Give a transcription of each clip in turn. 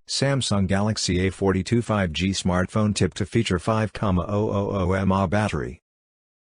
Samsung Galaxy A42 5G smartphone tipped to feature 5,000 mAh battery.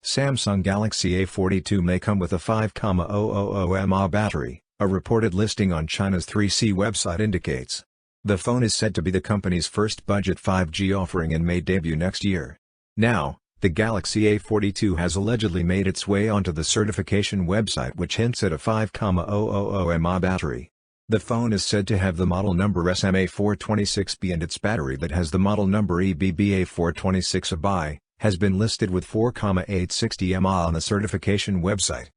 Samsung Galaxy A42 may come with a 5,000 mAh battery, a reported listing on China's 3C website indicates. The phone is said to be the company's first budget 5G offering and may debut next year. Now, the Galaxy A42 has allegedly made its way onto the certification website, which hints at a 5,000 mAh battery. The phone is said to have the model number SMA426B, and its battery, that has the model number EBBA426AB, has been listed with 4,860 mAh on the certification website.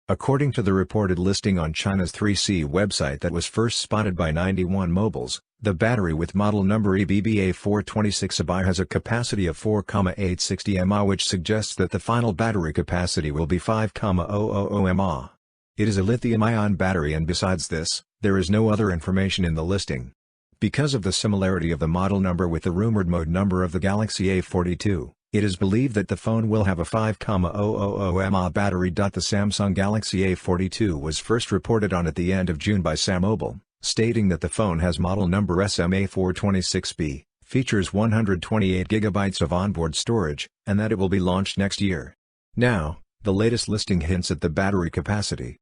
According to the reported listing on China's 3C website that was first spotted by 91 Mobiles, the battery with model number EBBA426AB has a capacity of 4,860 mAh, which suggests that the final battery capacity will be 5,000 mAh. It is a lithium-ion battery, and besides this, there is no other information in the listing. Because of the similarity of the model number with the rumored mode number of the Galaxy A42, it is believed that the phone will have a 5,000 mAh battery. The Samsung Galaxy A42 was first reported on at the end of June by SamMobile, stating that the phone has model number SMA426B, features 128GB of onboard storage, and that it will be launched next year. Now, the latest listing hints at the battery capacity.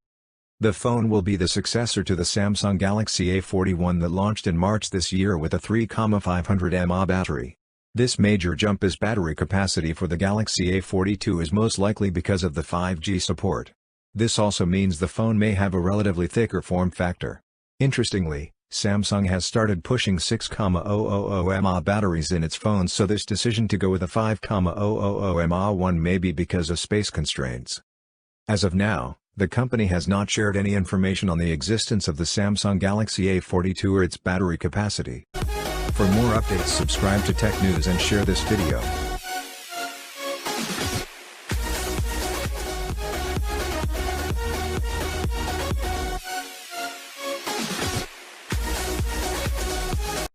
The phone will be the successor to the Samsung Galaxy A41 that launched in March this year with a 3,500 mAh battery. This major jump in battery capacity for the Galaxy A42 is most likely because of the 5G support. This also means the phone may have a relatively thicker form factor. Interestingly, Samsung has started pushing 6,000 mAh batteries in its phones, so this decision to go with a 5,000 mAh one may be because of space constraints. As of now, the company has not shared any information on the existence of the Samsung Galaxy A42 or its battery capacity. For more updates, subscribe to Tech News and share this video.